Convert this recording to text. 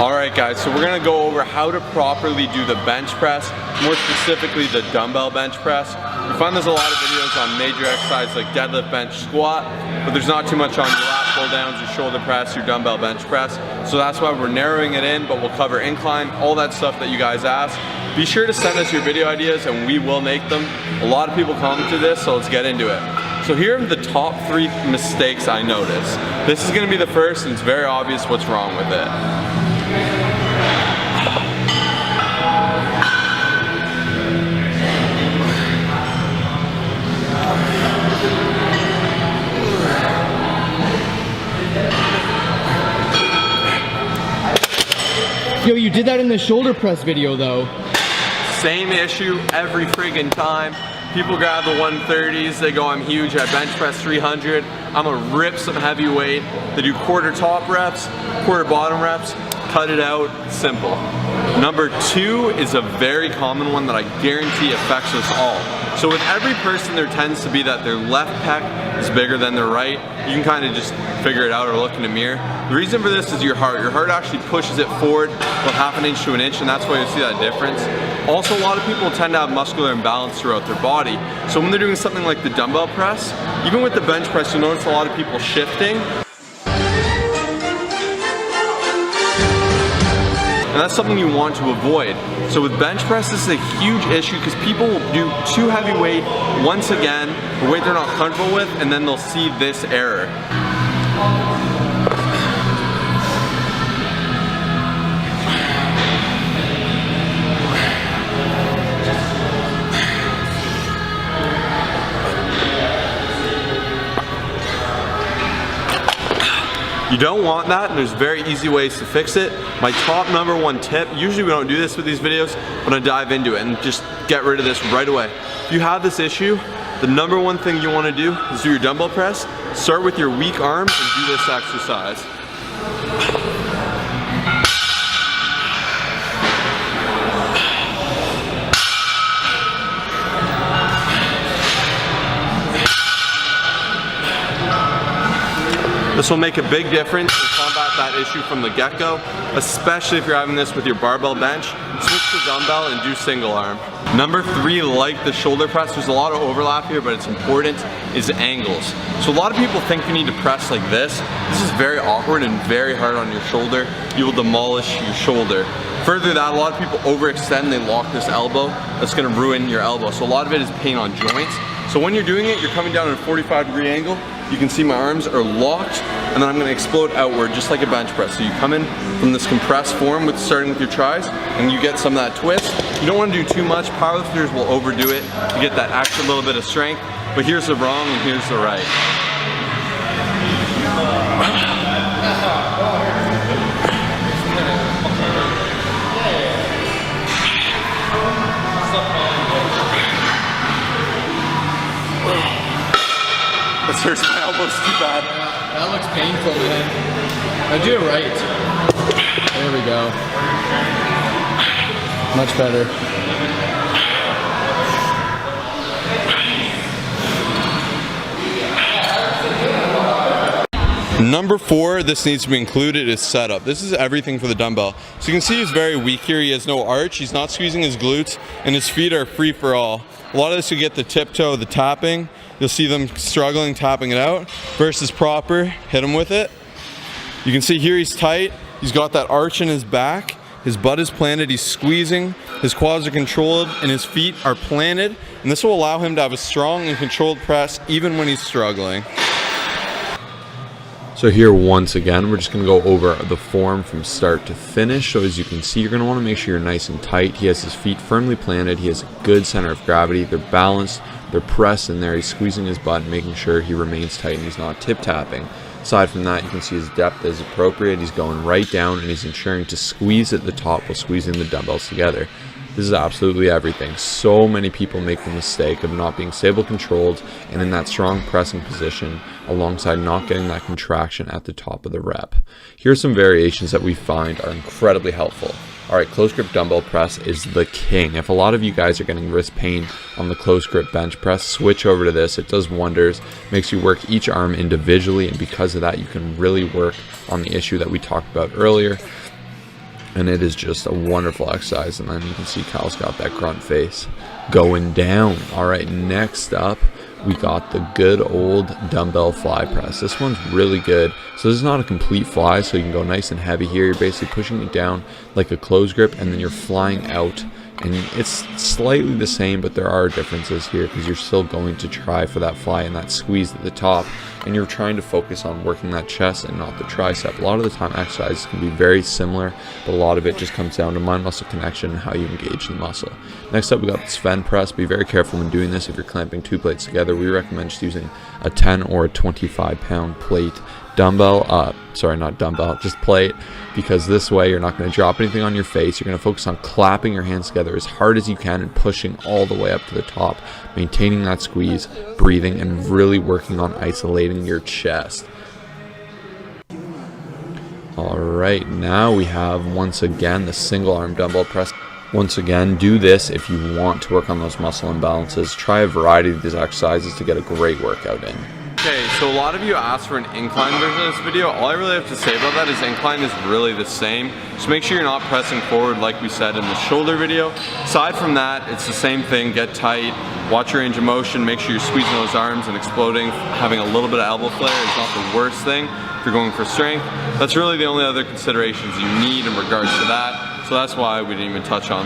Alright guys, so we're going to go over how to properly do the bench press, more specifically the dumbbell bench press. You find there's a lot of videos on major exercises like deadlift, bench, squat, but there's not too much on your lat pull downs, your shoulder press, your dumbbell bench press. So that's why we're narrowing it in, but we'll cover incline, all that stuff that you guys ask. Be sure to send us your video ideas and we will make them. A lot of people commented this, so let's get into it. So here are the top 3 mistakes I noticed. This is going to be the first, and it's very obvious what's wrong with it. Yo, you did that in the shoulder press video though. Same issue every friggin' time. People grab the 130s, they go, I'm huge, I bench press 300. I'm gonna rip some heavy weight. They do quarter top reps, quarter bottom reps, cut it out, simple. Number 2 is a very common one that I guarantee affects us all. So with every person, there tends to be that their left pec is bigger than their right. You can kind of just figure it out or look in a mirror. The reason for this is your heart. Your heart actually pushes it forward about half an inch to an inch, and that's why you see that difference. Also, a lot of people tend to have muscular imbalance throughout their body. So when they're doing something like the dumbbell press, even with the bench press, you'll notice a lot of people shifting. And that's something you want to avoid. So with bench press, this is a huge issue because people will do too heavy weight once again, a weight they're not comfortable with, and then they'll see this error. You don't want that, and there's very easy ways to fix it. My top number 1 tip, usually we don't do this with these videos, but I dive into it and just get rid of this right away. If you have this issue, the number 1 thing you want to do is do your dumbbell press. Start with your weak arms and do this exercise. This will make a big difference to combat that issue from the get-go, especially if you're having this with your barbell bench. Switch to dumbbell and do single arm. Number 3, like the shoulder press, there's a lot of overlap here, but it's important, is angles. So a lot of people think you need to press like this. This is very awkward and very hard on your shoulder. You will demolish your shoulder. Further that, a lot of people overextend, they lock this elbow. That's gonna ruin your elbow. So a lot of it is pain on joints. So when you're doing it, you're coming down at a 45-degree angle. You can see my arms are locked, and then I'm gonna explode outward just like a bench press. So you come in from this compressed form starting with your tris, and you get some of that twist. You don't wanna do too much. Powerlifters will overdo it to get that extra little bit of strength, but here's the wrong and here's the right. This hurts my elbows too bad. That looks painful, man. Now do it right. There we go. Much better. Number 4, this needs to be included, is setup. This is everything for the dumbbell. So you can see he's very weak here. He has no arch. He's not squeezing his glutes, and his feet are free for all. A lot of this you get the tiptoe, the tapping. You'll see them struggling, tapping it out. Versus proper, hit him with it. You can see here he's tight. He's got that arch in his back. His butt is planted, he's squeezing. His quads are controlled and his feet are planted. And this will allow him to have a strong and controlled press even when he's struggling. So here once again, we're just going to go over the form from start to finish. So as you can see, you're going to want to make sure you're nice and tight. He has his feet firmly planted. He has a good center of gravity. They're balanced. They're pressed in there. He's squeezing his butt, making sure he remains tight and he's not tip-tapping. Aside from that, you can see his depth is appropriate. He's going right down and he's ensuring to squeeze at the top while squeezing the dumbbells together. This is absolutely everything. So many people make the mistake of not being stable controlled and in that strong pressing position alongside not getting that contraction at the top of the rep. Here are some variations that we find are incredibly helpful. Alright, close grip dumbbell press is the king. If a lot of you guys are getting wrist pain on the close grip bench press, switch over to this. It does wonders, makes you work each arm individually, and because of that you can really work on the issue that we talked about earlier. and it is just a wonderful exercise. And then you can see Kyle's got that grunt face going down. All right, next up we got the good old dumbbell fly press. This one's really good. So this is not a complete fly, so you can go nice and heavy here. You're basically pushing it down like a close grip, and then you're flying out, and it's slightly the same, but there are differences here because you're still going to try for that fly and that squeeze at the top, and you're trying to focus on working that chest and not the tricep. A lot of the time exercises can be very similar, but a lot of it just comes down to mind muscle connection and how you engage the muscle. Next up, we got the Sven press. Be very careful when doing this. If you're clamping 2 plates together, we recommend just using a 10 or a 25 pound plate dumbbell, sorry, not dumbbell, just plate, because this way you're not going to drop anything on your face. You're going to focus on clapping your hands together as hard as you can and pushing all the way up to the top, maintaining that squeeze, breathing, and really working on isolating your chest. All right, now we have once again the single arm dumbbell press. Once again, do this if you want to work on those muscle imbalances. Try a variety of these exercises to get a great workout in. Okay, so a lot of you asked for an incline version of this video. All I really have to say about that is incline is really the same. Just make sure you're not pressing forward like we said in the shoulder video. Aside from that, it's the same thing. Get tight, watch your range of motion, make sure you're squeezing those arms and exploding. Having a little bit of elbow flare is not the worst thing if you're going for strength. That's really the only other considerations you need in regards to that. So that's why we didn't even touch on